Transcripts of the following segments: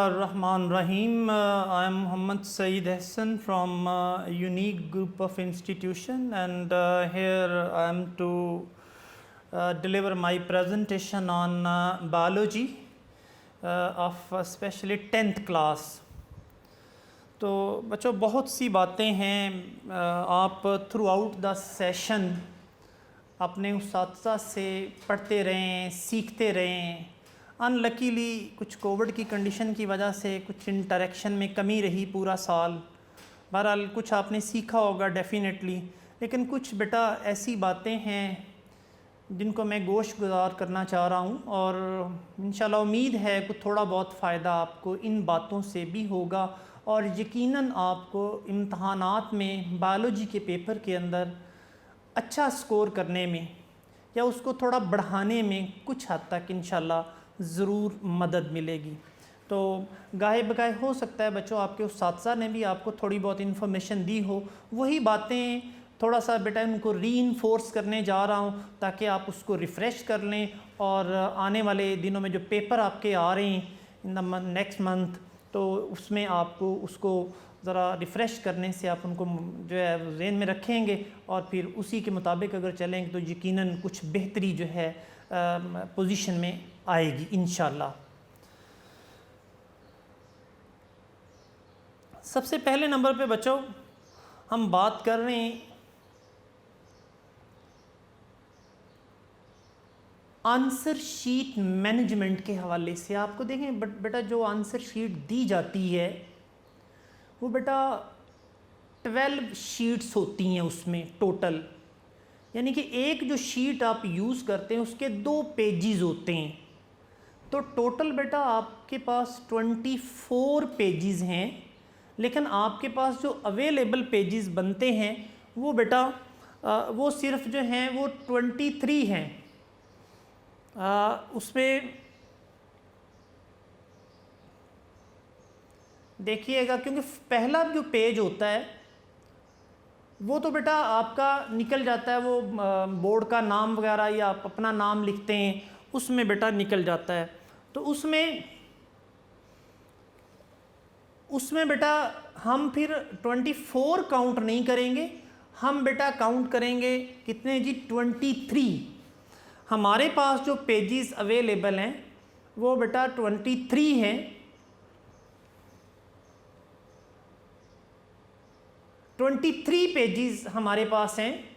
Bismillahirrahmanirrahim. I am Muhammad Saeed Hassan from a unique group of institution, and here I am to deliver my presentation on biology of especially 10th class. तो बच्चों बहुत सी बातें हैं आप through out the session अपने उस्ताद से पढ़ते रहें, सीखते रहें. अनलकीली कुछ कोविड की कंडीशन की वजह से कुछ इंटरेक्शन में कमी रही पूरा साल. बहरहाल कुछ आपने सीखा होगा डेफिनेटली, लेकिन कुछ बेटा ऐसी बातें हैं जिनको मैं गोश गुजार करना चाह रहा हूँ और इंशाल्लाह उम्मीद है कि थोड़ा बहुत फ़ायदा आपको इन बातों से भी होगा और यकीनन आपको इम्तहानात में बायोलॉजी के पेपर के अंदर अच्छा स्कोर करने में या उसको थोड़ा बढ़ाने में कुछ हद तक इंशाल्लाह ज़रूर मदद मिलेगी. तो गाहे बगाहे हो सकता है बच्चों आपके उस्ताद ने भी आपको थोड़ी बहुत इन्फॉर्मेशन दी हो, वही बातें थोड़ा सा बेटा उनको रीइंफोर्स करने जा रहा हूँ ताकि आप उसको रिफ़्रेश कर लें और आने वाले दिनों में जो पेपर आपके आ रहे हैं इन द नेक्स्ट मंथ, तो उसमें आपको उसको ज़रा रिफ़्रेश करने से आप उनको जो है ज़हन में रखेंगे और फिर उसी के मुताबिक अगर चलेंगे तो यकीनन कुछ बेहतरी जो है पोजीशन में आएगी इंशाल्लाह. सबसे पहले नंबर पे बच्चों हम बात कर रहे हैं आंसर शीट मैनेजमेंट के हवाले से. आपको देखें बेटा जो आंसर शीट दी जाती है वो बेटा 12 शीट्स होती हैं उसमें टोटल, यानी कि एक जो शीट आप यूज़ करते हैं उसके 2 पेजेस होते हैं. तो टोटल बेटा आपके पास 24 पेजेस हैं, लेकिन आपके पास जो अवेलेबल पेजेस बनते हैं वो बेटा वो सिर्फ जो हैं वो 23 हैं. उसमें देखिएगा क्योंकि पहला जो पेज होता है वो तो बेटा आपका निकल जाता है, वो बोर्ड का नाम वगैरह या आप अपना नाम लिखते हैं उसमें बेटा निकल जाता है. तो उसमें बेटा हम फिर 24 काउंट नहीं करेंगे, हम बेटा काउंट करेंगे कितने जी 23. हमारे पास जो पेजेस अवेलेबल हैं वो बेटा 23 हैं. 23 पेजेस हमारे पास हैं.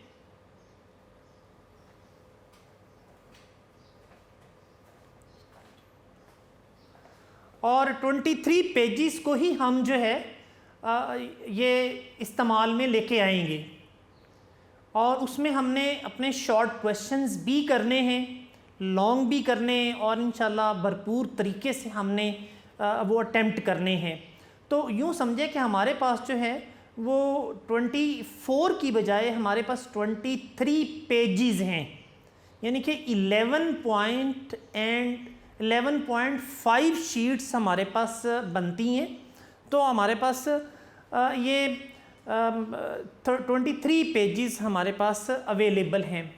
और 23 पेजेस को ही हम जो है ये इस्तेमाल में लेके आएंगे और उसमें हमने अपने शॉर्ट क्वेश्चंस भी करने हैं, लॉन्ग भी करने हैं और इंशाल्लाह भरपूर तरीके से हमने वो अटेम्प्ट करने हैं. तो यूँ समझे कि हमारे पास जो है वो 24 की बजाय हमारे पास 23 पेजेस हैं, यानी कि 11.5 शीट्स हमारे पास बनती हैं. तो हमारे पास ये 23 पेजेस हमारे पास अवेलेबल हैं.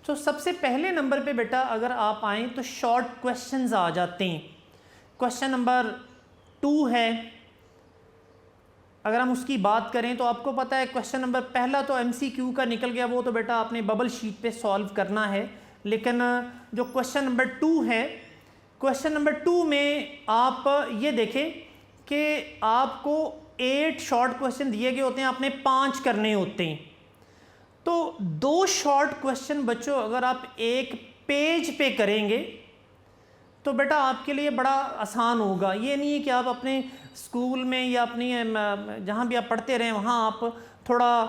तो सबसे पहले नंबर पे बेटा अगर आप आएँ तो शॉर्ट क्वेश्चंस आ जाते हैं. क्वेश्चन नंबर 2 है, अगर हम उसकी बात करें तो आपको पता है क्वेश्चन नंबर पहला तो MCQ का निकल गया, वो तो बेटा आपने बबल शीट पे सॉल्व करना है. लेकिन जो क्वेश्चन नंबर 2 है, क्वेश्चन नंबर 2 में आप ये देखें कि आपको 8 शॉर्ट क्वेश्चन दिए गए होते हैं, आपने 5 करने होते हैं. तो 2 शॉर्ट क्वेश्चन बच्चों अगर आप एक पेज पे करेंगे तो बेटा आपके लिए बड़ा आसान होगा. ये नहीं है कि आप अपने स्कूल में या अपनी जहाँ भी आप पढ़ते रहें वहाँ आप थोड़ा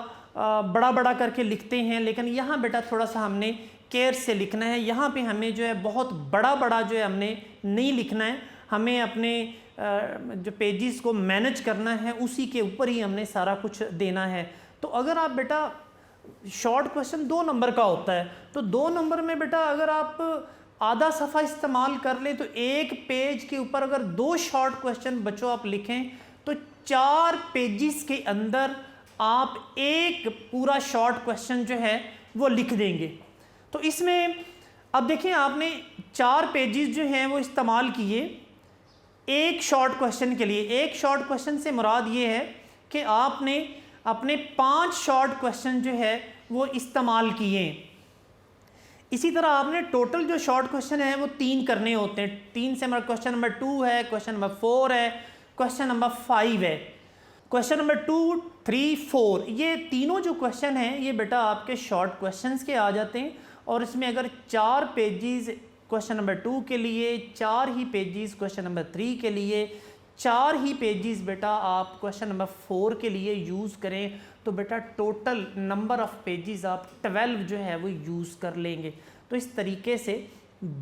बड़ा बड़ा करके लिखते हैं, लेकिन यहाँ बेटा थोड़ा सा हमने केयर से लिखना है. यहाँ पे हमें जो है बहुत बड़ा बड़ा जो है हमने नहीं लिखना है, हमें अपने जो पेजेस को मैनेज करना है उसी के ऊपर ही हमने सारा कुछ देना है. तो अगर आप बेटा शॉर्ट क्वेश्चन 2 नंबर का होता है तो 2 नंबर में बेटा अगर आप आधा सफ़ा इस्तेमाल कर लें तो एक पेज के ऊपर अगर 2 शॉर्ट क्वेश्चन बच्चों आप लिखें तो 4 पेजेस के अंदर आप एक पूरा शॉर्ट क्वेश्चन जो है वो लिख देंगे. तो इसमें अब देखें आपने 4 पेजेस जो हैं वो इस्तेमाल किए, एक शॉर्ट क्वेश्चन के लिए, एक शॉर्ट क्वेश्चन से मुराद ये है कि आपने अपने 5 शॉर्ट क्वेश्चन जो है वो इस्तेमाल किए। इसी तरह आपने टोटल जो शॉर्ट क्वेश्चन है वो 3 करने होते हैं। 3 से हमारा क्वेश्चन नंबर 2 है, क्वेश्चन नंबर 4 है, क्वेश्चन नंबर 5 है। क्वेश्चन नंबर 2, 3, 4 ये तीनों जो क्वेश्चन हैं ये बेटा आपके शॉर्ट क्वेश्चंस के आ जाते हैं। और इसमें अगर 4 पेजेस क्वेश्चन नंबर 2 के लिए, 4 ही पेजेस क्वेश्चन नंबर 3 के लिए, 4 ही पेजेस बेटा आप क्वेश्चन नंबर 4 के लिए यूज़ करें तो बेटा टोटल नंबर ऑफ़ पेजेस आप 12 जो है वो यूज़ कर लेंगे। तो इस तरीके से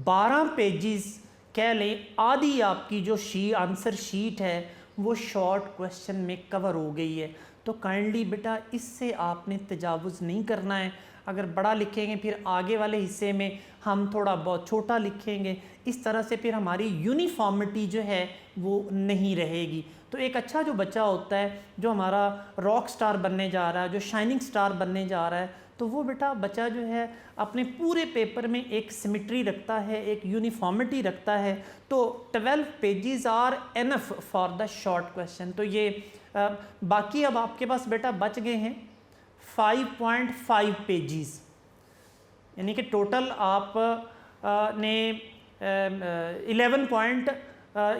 12 पेजेस कह लें, आधी आपकी जो आंसर शीट है वो शॉर्ट क्वेश्चन में कवर हो गई है। तो काइंडली बेटा इससे आपने तजावुज़ नहीं करना है। अगर बड़ा लिखेंगे फिर आगे वाले हिस्से में हम थोड़ा बहुत छोटा लिखेंगे, इस तरह से फिर हमारी यूनिफॉर्मिटी जो है वो नहीं रहेगी। तो एक अच्छा जो बच्चा होता है, जो हमारा रॉक स्टार बनने जा रहा है, जो शाइनिंग स्टार बनने जा रहा है, तो वो बेटा बच्चा जो है अपने पूरे पेपर में एक सिमेट्री रखता है, एक यूनिफॉर्मिटी रखता है। तो 12 pages are enough for the short question. तो ये बाकी अब आपके पास बेटा बच गए हैं 5.5 पेजेस, यानी कि टोटल आप ने 11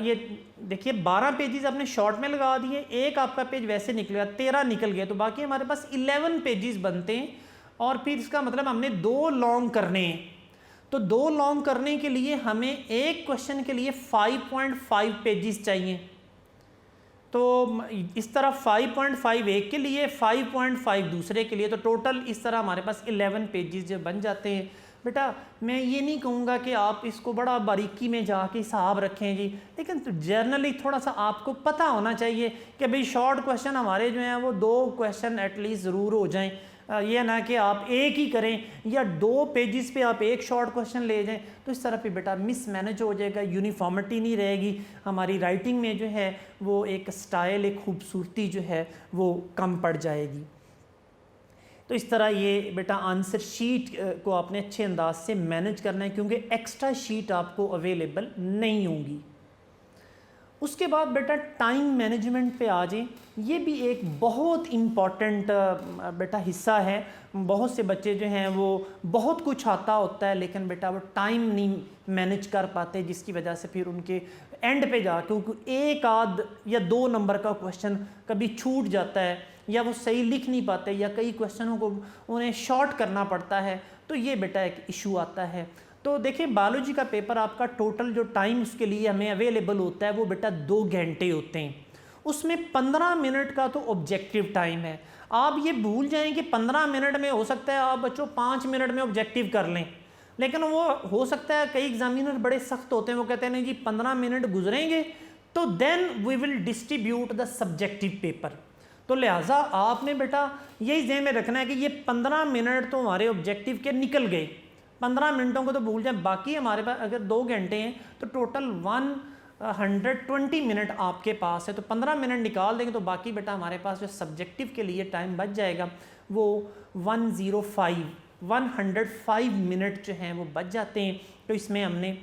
ये देखिए 12 पेजेस आपने शॉर्ट में लगा दिए, एक आपका पेज वैसे निकलेगा, 13 निकल गया। तो बाकी हमारे पास 11 पेजेस बनते हैं। और फिर इसका मतलब हमने 2 लॉन्ग करने हैं। तो 2 लॉन्ग करने के लिए हमें एक क्वेश्चन के लिए 5.5 पेजेस चाहिए। तो इस तरह 5.5 एक के लिए, 5.5 दूसरे के लिए, तो टोटल इस तरह हमारे पास 11 पेजेस जो बन जाते हैं। बेटा मैं ये नहीं कहूँगा कि आप इसको बड़ा बारीकी में जाके हिसाब रखें जी, लेकिन तो जर्नली थोड़ा सा आपको पता होना चाहिए कि भाई शॉर्ट क्वेश्चन हमारे जो हैं वो 2 क्वेश्चन एटलीस्ट ज़रूर हो जाएं। ये ना कि आप एक ही करें या 2 पेजेस पे आप एक शॉर्ट क्वेश्चन ले जाएं, तो इस तरह पे बेटा मिस मैनेज हो जाएगा, यूनिफॉर्मिटी नहीं रहेगी, हमारी राइटिंग में जो है वो एक स्टाइल, एक खूबसूरती जो है वो कम पड़ जाएगी। तो इस तरह ये बेटा आंसर शीट को आपने अच्छे अंदाज से मैनेज करना है, क्योंकि एक्स्ट्रा शीट आपको अवेलेबल नहीं होंगी। उसके बाद बेटा टाइम मैनेजमेंट पे आ जाएं। ये भी एक बहुत इम्पॉर्टेंट बेटा हिस्सा है। बहुत से बच्चे जो हैं वो बहुत कुछ आता होता है, लेकिन बेटा वो टाइम नहीं मैनेज कर पाते, जिसकी वजह से फिर उनके एंड पे जा क्योंकि एक आध या 2 नंबर का क्वेश्चन कभी छूट जाता है, या वो सही लिख नहीं पाते, या कई क्वेश्चनों को उन्हें शॉर्ट करना पड़ता है। तो ये बेटा एक इशू आता है। तो देखिए बायोलॉजी का पेपर आपका टोटल जो टाइम उसके लिए हमें अवेलेबल होता है वो बेटा 2 घंटे होते हैं। उसमें 15 मिनट का तो ऑब्जेक्टिव टाइम है। आप ये भूल जाएं कि 15 मिनट में हो सकता है आप बच्चों 5 मिनट में ऑब्जेक्टिव कर लें, लेकिन वो हो सकता है कई एग्जामिनर बड़े सख्त होते हैं, वो कहते हैं नहीं जी 15 मिनट गुजरेंगे तो then we will distribute the subjective paper. तो लिहाजा आपने बेटा यही ध्यान में रखना है कि ये 15 मिनट तो हमारे ऑब्जेक्टिव के निकल गए, 15 मिनटों को तो भूल जाए। बाकी हमारे पास अगर 2 घंटे हैं तो टोटल 120 मिनट आपके पास है, तो 15 मिनट निकाल देंगे तो बाकी बेटा हमारे पास जो सब्जेक्टिव के लिए टाइम बच जाएगा वो 105 मिनट जो हैं वो बच जाते हैं। तो इसमें हमने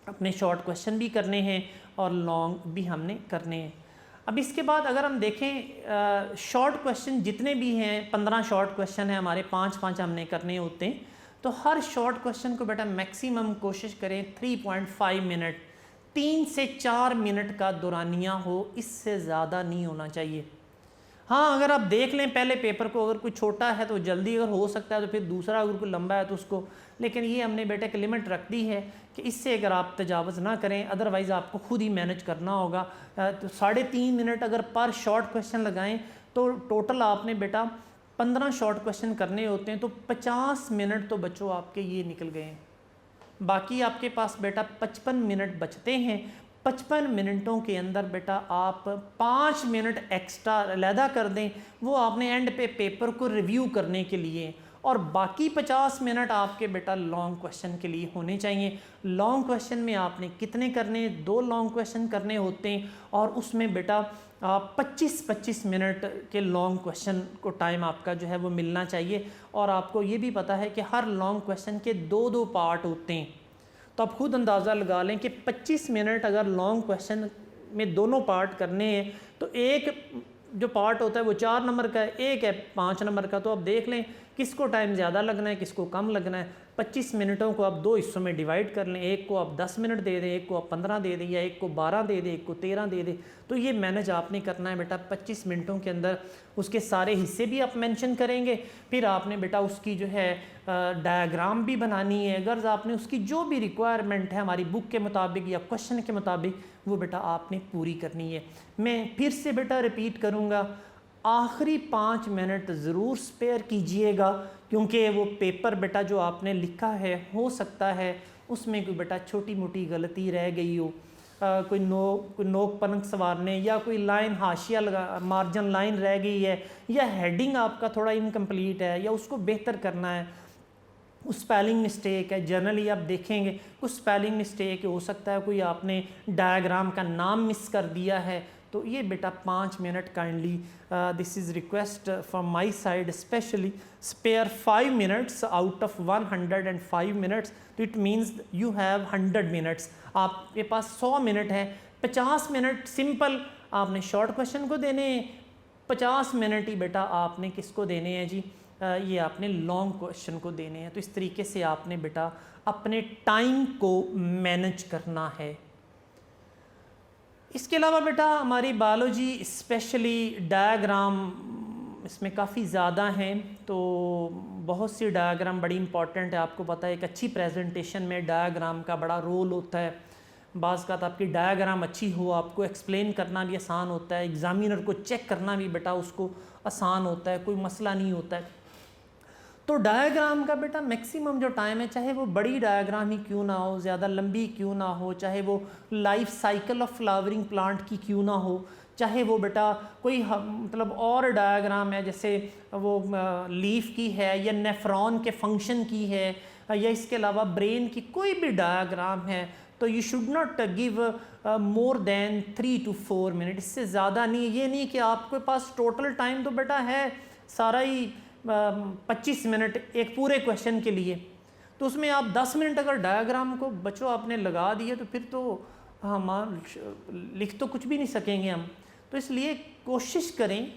अपने शॉर्ट क्वेश्चन भी करने हैं और लॉन्ग भी हमने करने हैं। अब इसके बाद अगर हम देखें शॉर्ट क्वेश्चन जितने भी हैं, 15 शॉर्ट क्वेश्चन हैं हमारे, 5-5 हमने करने होते हैं। तो हर शॉर्ट क्वेश्चन को बेटा मैक्सिमम कोशिश करें 3.5 मिनट, 3 से 4 मिनट का दौरानिया हो, इससे ज़्यादा नहीं होना चाहिए। हाँ अगर आप देख लें पहले पेपर को, अगर कोई छोटा है तो जल्दी अगर हो सकता है तो फिर दूसरा अगर कोई लंबा है तो उसको, लेकिन ये हमने बेटा एक लिमिट रख दी है कि इससे अगर आप तजावज़ ना करें, अदरवाइज़ आपको खुद ही मैनेज करना होगा। तो 3.5 मिनट अगर पर शॉर्ट क्वेश्चन लगाएं तो टोटल आपने बेटा 15 शॉर्ट क्वेश्चन करने होते हैं, तो 50 मिनट तो बच्चों आपके ये निकल गए हैं। बाकी आपके पास बेटा 55 मिनट बचते हैं। 55 मिनटों के अंदर बेटा आप 5 मिनट एक्स्ट्रा अलहदा कर दें, वो आपने एंड पे पेपर को रिव्यू करने के लिए, और बाकी 50 मिनट आपके बेटा लॉन्ग क्वेश्चन के लिए होने चाहिए। लॉन्ग क्वेश्चन में आपने कितने करने, 2 लॉन्ग क्वेश्चन करने होते हैं, और उसमें बेटा 25-25 मिनट के लॉन्ग क्वेश्चन को टाइम आपका जो है वो मिलना चाहिए। और आपको ये भी पता है कि हर लॉन्ग क्वेश्चन के 2-2 पार्ट होते हैं, तो आप खुद अंदाज़ा लगा लें कि 25 मिनट अगर लॉन्ग क्वेश्चन में दोनों पार्ट करने हैं, तो एक जो पार्ट होता है वो 4 नंबर का है, एक है 5 नंबर का। तो आप देख लें किसको टाइम ज़्यादा लगना है, किसको कम लगना है। 25 मिनटों को आप 2 हिस्सों में डिवाइड कर लें, एक को आप 10 मिनट दे दें, एक को आप 15 दे दें, या एक को 12 दे दें, एक को 13 दे दें। तो ये मैनेज आपने करना है बेटा 25 मिनटों के अंदर। उसके सारे हिस्से भी आप मेंशन करेंगे, फिर आपने बेटा उसकी जो है डायग्राम भी बनानी है। अगर आपने उसकी जो भी रिक्वायरमेंट है हमारी बुक के मुताबिक या क्वेश्चन के मुताबिक, वो बेटा आपने पूरी करनी है। मैं फिर से बेटा रिपीट करूँगा, आखिरी 5 मिनट ज़रूर स्पेयर कीजिएगा, क्योंकि वो पेपर बेटा जो आपने लिखा है हो सकता है उसमें कोई बेटा छोटी मोटी गलती रह गई हो, कोई नोक पलंग संवारने, या कोई लाइन हाशिया लगा, मार्जिन लाइन रह गई है, या हेडिंग आपका थोड़ा इनकम्प्लीट है, या उसको बेहतर करना है, उस स्पेलिंग मिस्टेक है। जनरली आप देखेंगे कुछ स्पेलिंग मिस्टेक हो सकता है, कोई आपने डायग्राम का नाम मिस कर दिया है। तो ये बेटा 5 minute kindly, this is request from my side, specially spare 5 minutes out of 105 minutes. तो it means you have 100 minutes. आपके पास 100 मिनट है, 50 मिनट सिंपल आपने शॉर्ट क्वेश्चन को देने हैं, 50 मिनट ही बेटा आपने किसको देने हैं जी, ये आपने लॉन्ग क्वेश्चन को देने हैं। तो इस तरीके से आपने बेटा अपने टाइम को मैनेज करना है। इसके अलावा बेटा हमारी बायोलॉजी स्पेशली डायग्राम इसमें काफ़ी ज़्यादा हैं, तो बहुत सी डायग्राम बड़ी इंपॉर्टेंट है। आपको पता है एक अच्छी प्रेजेंटेशन में डायग्राम का बड़ा रोल होता है। बाज़ का आपकी डायग्राम अच्छी हो, आपको एक्सप्लेन करना भी आसान होता है, एग्ज़ामिनर को चेक करना भी बेटा उसको आसान होता है, कोई मसला नहीं होता है। तो डायग्राम का बेटा मैक्सिमम जो टाइम है, चाहे वो बड़ी डायग्राम ही क्यों ना हो, ज़्यादा लंबी क्यों ना हो, चाहे वो life cycle of flowering plant की क्यों ना हो, चाहे वो बेटा कोई मतलब और डायग्राम है जैसे वो लीफ की है, या नेफ्रॉन के फंक्शन की है, या इसके अलावा ब्रेन की कोई भी डायग्राम है, तो you should not give more than 3 to 4 minute, इससे ज़्यादा नहीं। ये नहीं कि आपके पास टोटल टाइम तो बेटा है सारा ही 25 मिनट एक पूरे क्वेश्चन के लिए, तो उसमें आप 10 मिनट अगर डायग्राम को बच्चों आपने लगा दिए तो फिर तो हम लिख तो कुछ भी नहीं सकेंगे हम। तो इसलिए कोशिश करें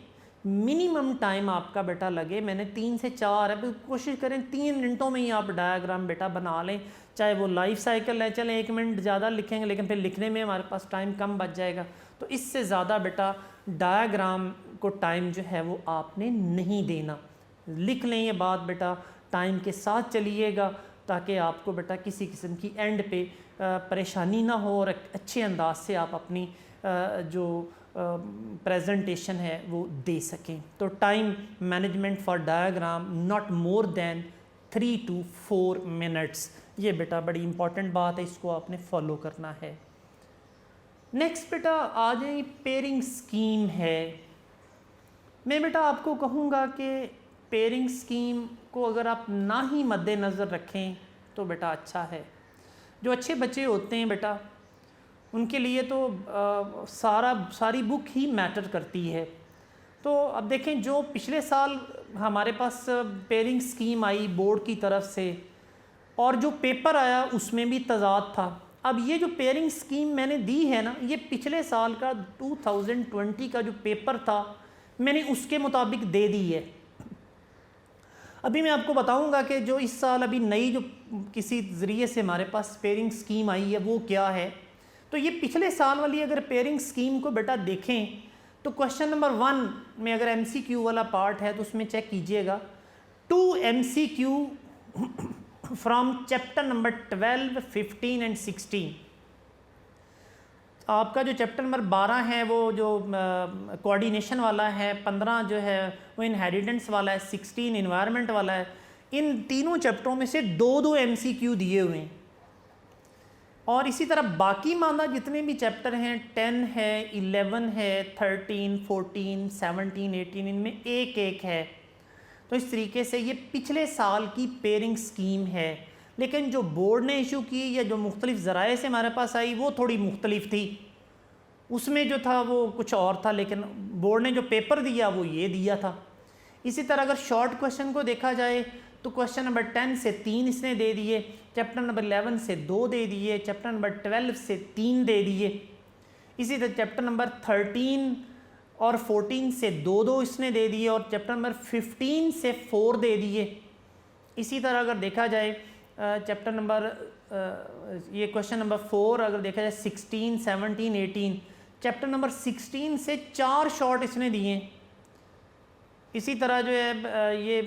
मिनिमम टाइम आपका बेटा लगे, मैंने 3 से 4 है, कोशिश करें 3 मिनटों में ही आप डायग्राम बेटा बना लें। चाहे वो लाइफ साइकिल है, चलें 1 मिनट ज़्यादा लिखेंगे लेकिन फिर लिखने में हमारे पास टाइम कम बच जाएगा। तो इससे ज़्यादा बेटा डायग्राम को टाइम जो है वो आपने नहीं देना। लिख लें ये बात बेटा, टाइम के साथ चलिएगा, ताकि आपको बेटा किसी किस्म की एंड पे परेशानी ना हो, और अच्छे अंदाज से आप अपनी जो प्रेजेंटेशन है वो दे सकें। तो time management for diagram not more than 3 to 4 minutes, ये बेटा बड़ी इंपॉर्टेंट बात है, इसको आपने फॉलो करना है। नेक्स्ट बेटा आ जाए पेयरिंग स्कीम है। मैं बेटा आपको कहूँगा कि पेयरिंग स्कीम को अगर आप ना ही मद्देनज़र रखें तो बेटा अच्छा है। जो अच्छे बच्चे होते हैं बेटा उनके लिए तो सारी बुक ही मैटर करती है। तो अब देखें जो पिछले साल हमारे पास पेयरिंग स्कीम आई बोर्ड की तरफ से, और जो पेपर आया उसमें भी तज़ाद था। अब ये जो पेयरिंग स्कीम मैंने दी है ना, ये पिछले साल का 2020 का जो पेपर था मैंने उसके मुताबिक दे दी है। अभी मैं आपको बताऊंगा कि जो इस साल अभी नई जो किसी ज़रिए से हमारे पास पेयरिंग स्कीम आई है वो क्या है। तो ये पिछले साल वाली अगर पेयरिंग स्कीम को बेटा देखें तो क्वेश्चन नंबर 1 में अगर MCQ वाला पार्ट है तो उसमें चेक कीजिएगा 2 MCQ from chapter number 12, 15 and 16। आपका जो चैप्टर नंबर 12 है वो जो कोऑर्डिनेशन वाला है, 15 जो है वो इनहेरिटेंस वाला है, 16 इन्वायरमेंट वाला है। इन तीनों चैप्टरों में से 2-2 MCQ दिए हुए हैं, और इसी तरह बाकी माना जितने भी चैप्टर हैं 10 है, 11 है, 13, 14, 17, 18 इनमें एक एक है। तो इस तरीके से ये पिछले साल की पेयरिंग स्कीम है, लेकिन जो बोर्ड ने इशू की या जो मुख्तलिफ ज़राए से हमारे पास आई वो थोड़ी मुख्तलिफ थी। उसमें जो था वो कुछ और था, लेकिन बोर्ड ने जो पेपर दिया वो ये दिया था। इसी तरह अगर शॉर्ट क्वेश्चन को देखा जाए तो क्वेश्चन नंबर 10 से 3 इसने दे दिए, चैप्टर नंबर 11 से 2 दे दिए, चैप्टर नंबर 12 से 3 दे दिए। इसी तरह चैप्टर नंबर 13 और 14 से 2 इसने दे दिए और चैप्टर नंबर 15 से 4 दे दिए। इसी तरह अगर देखा जाए चैप्टर नंबर ये क्वेश्चन नंबर 4 अगर देखा जाए 16, 17, 18, चैप्टर नंबर 16 से 4 शॉर्ट इसने दिए। इसी तरह जो है ये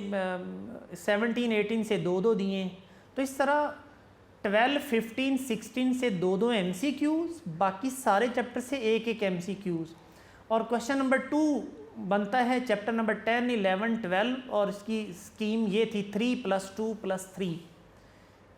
17, 18 से 2 दिए। तो इस तरह 12, 15, 16 से 2 MCQs, बाकी सारे चैप्टर से एक MCQs। और क्वेश्चन नंबर 2 बनता है चैप्टर नंबर 10, 11, 12 और इसकी स्कीम ये थी 3 + 2 + 3।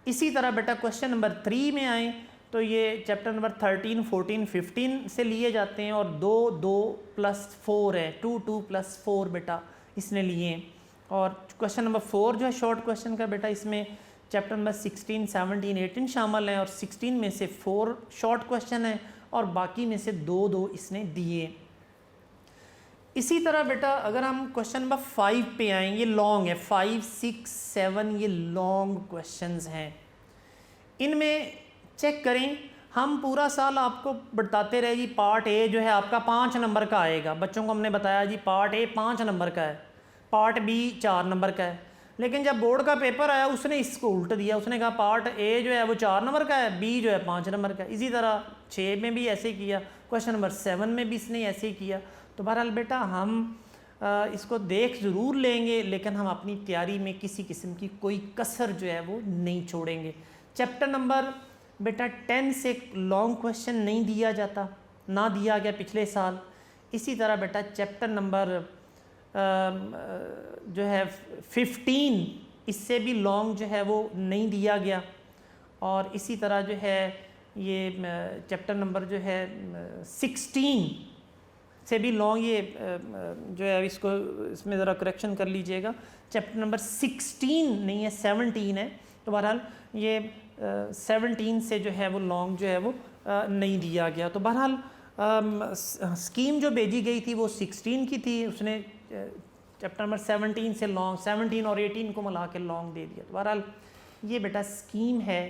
इसी तरह बेटा क्वेश्चन नंबर 3 में आए तो ये चैप्टर नंबर 13, 14, 15 से लिए जाते हैं और 2, 2 + 4 है, 2, 2 + 4 बेटा इसने लिए। और क्वेश्चन नंबर 4 जो है शॉर्ट क्वेश्चन का बेटा इसमें चैप्टर नंबर 16, 17, 18 शामिल हैं और 16 में से 4 शॉर्ट क्वेश्चन है और बाकी में से 2, 2 इसने दिए। इसी तरह बेटा अगर हम क्वेश्चन नंबर 5 पे आएँ, ये लॉन्ग है, 5, 6, 7 ये लॉन्ग क्वेश्चंस हैं। इनमें चेक करें, हम पूरा साल आपको बताते रहे जी पार्ट ए जो है आपका 5 नंबर का आएगा। बच्चों को हमने बताया जी पार्ट ए 5 नंबर का है, पार्ट बी 4 नंबर का है। लेकिन जब बोर्ड का पेपर आया उसने इसको उल्ट दिया, उसने कहा पार्ट ए जो है वो 4 नंबर का है, बी जो है 5 नंबर का है। इसी तरह 6 में भी ऐसे किया, क्वेश्चन नंबर 7 में भी इसने ऐसे ही किया। तो बहरहाल बेटा हम इसको देख ज़रूर लेंगे लेकिन हम अपनी तैयारी में किसी किस्म की कोई कसर जो है वो नहीं छोड़ेंगे। चैप्टर नंबर बेटा 10 से लॉन्ग क्वेश्चन नहीं दिया जाता, ना दिया गया पिछले साल। इसी तरह बेटा चैप्टर नंबर जो है 15 इससे भी लॉन्ग जो है वो नहीं दिया गया। और इसी तरह जो है ये चैप्टर नंबर जो है 16 से भी लॉन्ग ये जो है इसको इसमें ज़रा करेक्शन कर लीजिएगा, चैप्टर नंबर 16 नहीं है 17 है। तो बहरहाल ये 17 से जो है वो लॉन्ग जो है वो नहीं दिया गया। तो बहरहाल स्कीम जो भेजी गई थी वो 16 की थी, उसने चैप्टर नंबर 17 से लॉन्ग 17 और 18 को मिला के लॉन्ग दे दिया। तो बहरहाल ये बेटा स्कीम है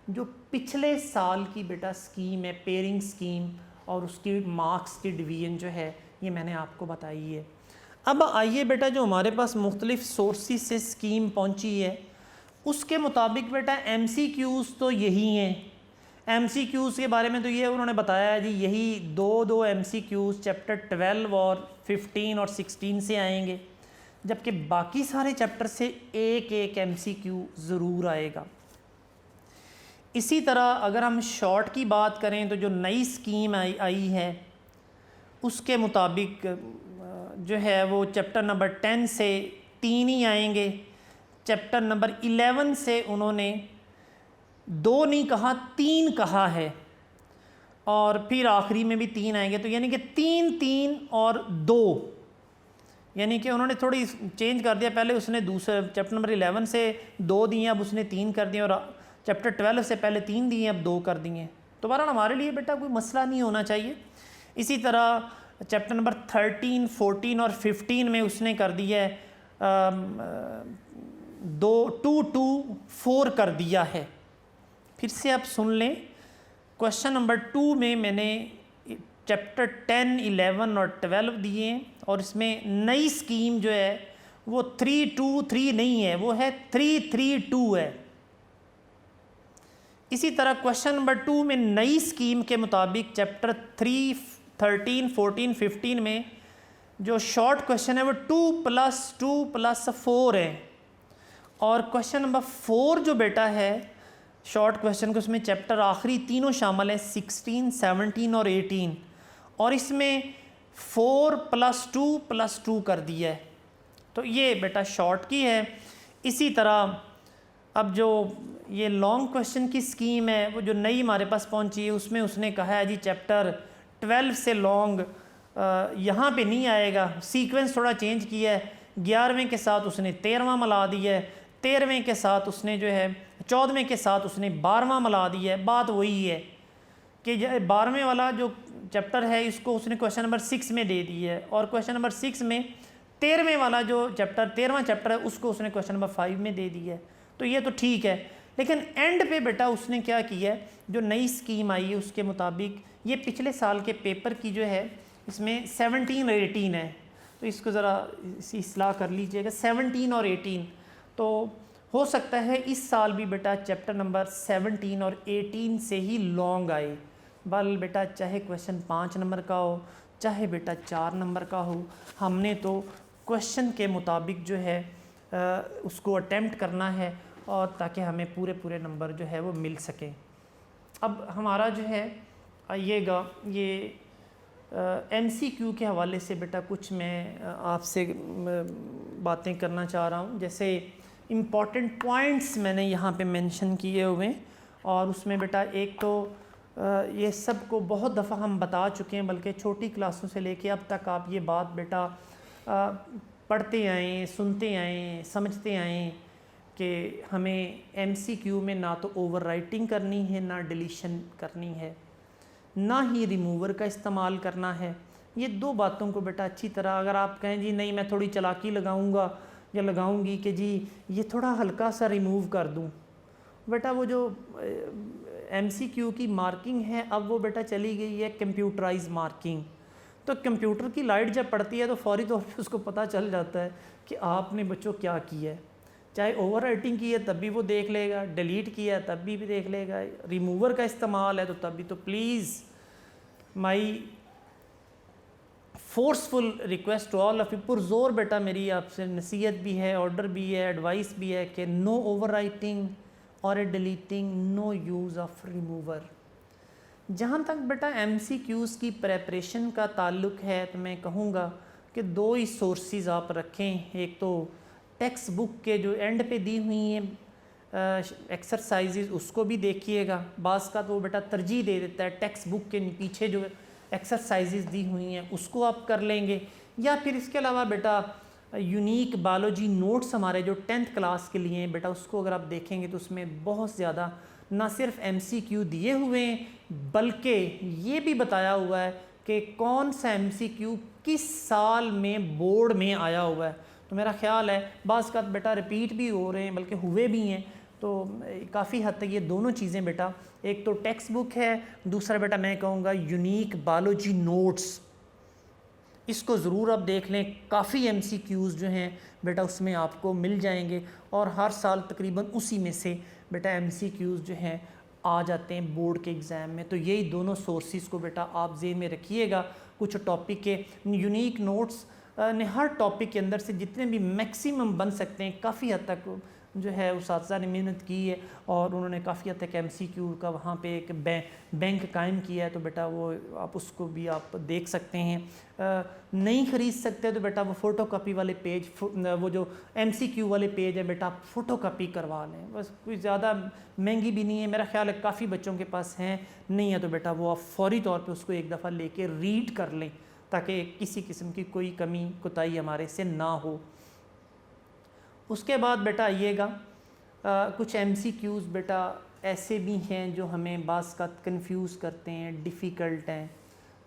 जो पिछले साल की बेटा स्कीम है, पेयरिंग स्कीम, और उसकी मार्क्स की डिवीजन जो है ये मैंने आपको बताई है। अब आइए बेटा जो हमारे पास मुख्तलिफ सोर्सेस से स्कीम पहुंची है उसके मुताबिक बेटा MCQs तो यही हैं। MCQs के बारे में तो ये उन्होंने बताया है जी यही 2 MCQs चैप्टर 12 और 15 और 16 से आएंगे, जबकि बाकी सारे चैप्टर से एक MCQ ज़रूर आएगा। इसी तरह अगर हम शॉर्ट की बात करें तो जो नई स्कीम आई है उसके मुताबिक जो है वो चैप्टर नंबर 10 से 3 ही आएंगे। चैप्टर नंबर 11 से उन्होंने 2 नहीं कहा 3 कहा है और फिर आखिरी में भी 3 आएंगे। तो यानी कि 3, 3 और 2, यानी कि उन्होंने थोड़ी चेंज कर दिया। पहले उसने दूसरे चैप्टर नंबर 11 से 2 दिए, अब उसने 3 कर दिए, और चैप्टर 12 से पहले 3 दिए अब 2 कर दिए। तो बहरहाल हमारे लिए बेटा कोई मसला नहीं होना चाहिए। इसी तरह चैप्टर नंबर 13, 14 और 15 में उसने कर दिया है 2, 2, 4 कर दिया है। फिर से आप सुन लें, क्वेश्चन नंबर 2 में मैंने चैप्टर 10, 11 और 12 दिए और इसमें नई स्कीम जो है वो 3, 2, 3 नहीं है, वो है 3, 3, 2 है। इसी तरह क्वेश्चन नंबर 2 में नई स्कीम के मुताबिक चैप्टर 3, 13, 14, 15 में जो शॉर्ट क्वेश्चन है वो 2 + 2 + 4 है। और क्वेश्चन नंबर 4 जो बेटा है शॉर्ट क्वेश्चन को, उसमें चैप्टर आखिरी तीनों शामिल हैं 16, 17 और 18, और इसमें 4 + 2 + 2 कर दिया है। तो ये बेटा शॉर्ट की है। इसी तरह अब जो ये लॉन्ग क्वेश्चन की स्कीम है वो जो नई हमारे पास पहुंची है उसमें उसने कहा है जी चैप्टर 12 से लॉन्ग यहाँ पे नहीं आएगा, सीक्वेंस थोड़ा चेंज किया है। 11वें के साथ उसने 13वां मिला दिया है, 13वें के साथ उसने जो है 14वें के साथ उसने 12वां मिला दिया है। बात वही है कि 12वें वाला जो चैप्टर है इसको उसने क्वेश्चन नंबर 6 में दे दी है, और क्वेश्चन नंबर 6 में 13वें वाला जो चैप्टर 13वां चैप्टर है उसको उसने क्वेश्चन नंबर 5 में दे दिया है। तो ये तो ठीक है, लेकिन एंड पे बेटा उसने क्या किया है, जो नई स्कीम आई है उसके मुताबिक ये पिछले साल के पेपर की जो है इसमें 17 और 18 है, तो इसको ज़रा इस्लाह कर लीजिएगा 17 और 18। तो हो सकता है इस साल भी बेटा चैप्टर नंबर 17 और 18 से ही लॉन्ग आए। बल बेटा चाहे क्वेश्चन 5 नंबर का हो चाहे बेटा 4 नंबर का हो, हमने तो क्वेश्चन के मुताबिक जो है उसको अटेम्प्ट करना है और ताकि हमें पूरे पूरे नंबर जो है वो मिल सके। अब हमारा जो है आइएगा ये MCQ के हवाले से बेटा कुछ मैं आपसे बातें करना चाह रहा हूँ। जैसे इम्पॉर्टेंट पॉइंट्स मैंने यहाँ पे मेंशन किए हुए हैं और उसमें बेटा एक तो ये सब को बहुत दफ़ा हम बता चुके हैं, बल्कि छोटी क्लासों से लेके अब तक आप ये बात बेटा पढ़ते आएँ, सुनते आएँ, समझते आएँ कि हमें MCQ में ना तो ओवर राइटिंग करनी है, ना डिलीशन करनी है, ना ही रिमूवर का इस्तेमाल करना है। ये दो बातों को बेटा अच्छी तरह, अगर आप कहें जी नहीं मैं थोड़ी चालाकी लगाऊंगा या लगाऊंगी कि जी ये थोड़ा हल्का सा रिमूव कर दूं, बेटा वो जो MCQ की मार्किंग है अब वो बेटा चली गई है कंप्यूटराइज मार्किंग। तो कंप्यूटर की लाइट जब पड़ती है तो फौरी तौर पे उसको पता चल जाता है कि आपने बच्चों क्या किया है। चाहे ओवर राइटिंग की है तब भी वो देख लेगा, डिलीट किया है तब भी देख लेगा, रिमूवर का इस्तेमाल है तो तब भी। तो please my forceful request to all of you, पुरजोर बेटा मेरी आपसे नसीहत भी है, ऑर्डर भी है, एडवाइस भी है कि नो ओवर राइटिंग और a deleting, no use of remover. जहाँ तक बेटा MCQs की प्रेपरेशन का ताल्लुक है तो मैं कहूँगा कि दो ही सोर्सेज आप रखें। एक तो टेक्स्ट बुक के जो एंड पे दी हुई हैं एक्सरसाइजेज उसको भी देखिएगा, बाज़ का तो बेटा तरजीह दे देता है टेक्स्ट बुक के पीछे जो एक्सरसाइजेज दी हुई हैं उसको आप कर लेंगे, या फिर इसके अलावा बेटा यूनिक बायोलॉजी नोट्स हमारे जो 10th क्लास के लिए हैं बेटा उसको अगर आप देखेंगे तो उसमें बहुत ज़्यादा ना सिर्फ MCQ दिए हुए हैं बल्कि ये भी बताया हुआ है कि कौन सा MCQ किस साल में बोर्ड में आया हुआ है। तो मेरा ख्याल है बाज़ का बेटा रिपीट भी हो रहे हैं बल्कि हुए भी हैं, तो काफ़ी हद तक ये दोनों चीज़ें बेटा, एक तो टेक्स्ट बुक है, दूसरा बेटा मैं कहूँगा यूनिक बायोलॉजी नोट्स, इसको ज़रूर आप देख लें। काफ़ी MCQs जो हैं बेटा उसमें आपको मिल जाएंगे और हर साल तकरीबन उसी में से बेटा MCQs जो हैं आ जाते हैं बोर्ड के एग्ज़ाम में। तो यही दोनों सोर्सेज़ को बेटा आप ज़हन में रखिएगा। कुछ टॉपिक के यूनिक नोट्स ने हर टॉपिक के अंदर से जितने भी मैक्सिमम बन सकते हैं, काफ़ी हद तक जो है उस्ताद ने मेहनत की है और उन्होंने काफ़ी हद तक MCQ का वहाँ पे एक बैंक कायम किया है। तो बेटा वो आप उसको भी आप देख सकते हैं। नहीं ख़रीद सकते तो बेटा वो फ़ोटो कापी वाले पेज, वो जो MCQ वाले पेज है बेटा आप फ़ोटो कापी करवा लें, बस कोई ज़्यादा महंगी भी नहीं है, मेरा ख्याल है काफ़ी बच्चों के पास हैं। नहीं है तो बेटा वो आप फौरी तौर पर उसको एक दफ़ा लेके रीड कर लें ताकि किसी किस्म की कोई कमी कोताही हमारे से ना हो। उसके बाद बेटा आइएगा कुछ MCQs बेटा ऐसे भी हैं जो हमें बाज़ का कंफ्यूज करते हैं, डिफ़िकल्ट हैं,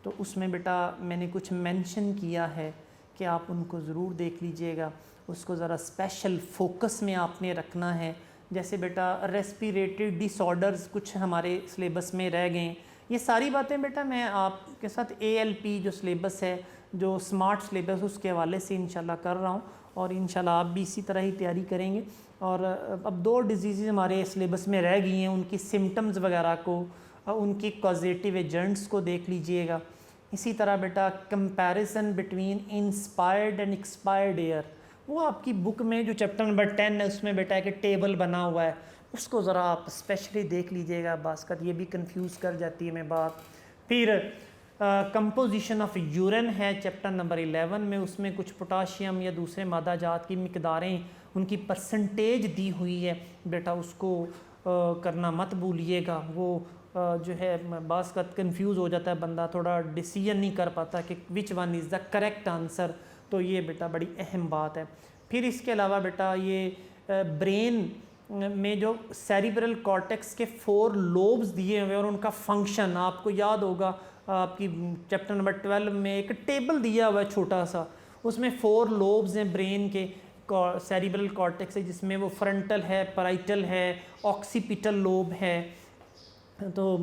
तो उसमें बेटा मैंने कुछ मेंशन किया है कि आप उनको ज़रूर देख लीजिएगा। उसको ज़रा स्पेशल फोकस में आपने रखना है। जैसे बेटा रेस्पिरेटरी डिसऑर्डर्स कुछ हमारे सिलेबस में रह गए। ये सारी बातें बेटा मैं आपके साथ ALP जो सिलेबस है, जो स्मार्ट सिलेबस, उसके हवाले से इंशाल्लाह कर रहा हूँ और इंशाल्लाह आप भी इसी तरह ही तैयारी करेंगे। और अब 2 डिजीज़ हमारे सिलेबस में रह गई हैं, उनकी सिम्टम्स वगैरह को, उनकी कॉजेटिव एजेंट्स को देख लीजिएगा। इसी तरह बेटा comparison between inspired and expired air, वो आपकी बुक में जो चैप्टर नंबर 10 है उसमें बेटा एक टेबल बना हुआ है, उसको ज़रा आप स्पेशली देख लीजिएगा। बास्कत ये भी कंफ्यूज कर जाती है मैं बात। फिर कंपोजिशन ऑफ यूरिन है चैप्टर नंबर 11 में, उसमें कुछ पोटाशियम या दूसरे मादा जात की मिकदारें, उनकी परसेंटेज दी हुई है बेटा, उसको करना मत भूलिएगा। वो जो है बास्कत कंफ्यूज हो जाता है बंदा, थोड़ा डिसीजन नहीं कर पाता कि which one is the correct answer, तो ये बेटा बड़ी अहम बात है। फिर इसके अलावा बेटा ये ब्रेन में जो सेरिब्रल कॉर्टेक्स के 4 लोब्स दिए हुए और उनका फंक्शन, आपको याद होगा आपकी चैप्टर नंबर 12 में एक टेबल दिया हुआ है छोटा सा, उसमें 4 लोब्स हैं ब्रेन के, सेरिब्रल कॉर्टेक्स है जिसमें वो फ्रंटल है, पैराइटल है, ऑक्सीपिटल लोब है। तो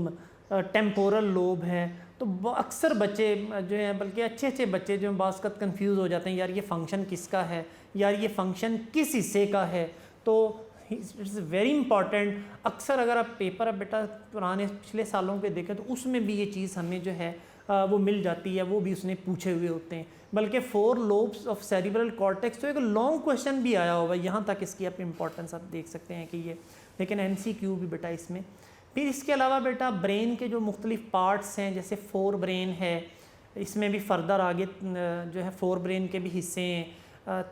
टेम्पोरल लोब है। तो अक्सर बच्चे जो हैं, बल्कि अच्छे अच्छे बच्चे जो हैं बास्कत कंफ्यूज हो जाते हैं, यार ये फंक्शन किसका है, यार ये फंक्शन किस हिस्से का है। तो इट्स वेरी इंपॉर्टेंट। अक्सर अगर आप पेपर अब बेटा पुराने पिछले सालों के देखें तो उसमें भी ये चीज़ हमें जो है वो मिल जाती है, वो भी उसने पूछे हुए होते हैं। बल्कि 4 लोब्स ऑफ सेरिब्रल कॉर्टेक्स, तो एक लॉन्ग क्वेश्चन भी आया होगा, यहाँ तक इसकी आप इंपॉर्टेंस आप देख सकते हैं कि ये, लेकिन MCQ भी बेटा इसमें। फिर इसके अलावा बेटा ब्रेन के जो मुख्तलिफ पार्ट्स हैं, जैसे 4 ब्रेन है, इसमें भी फर्दर आगे जो है 4 ब्रेन के भी हिस्से हैं,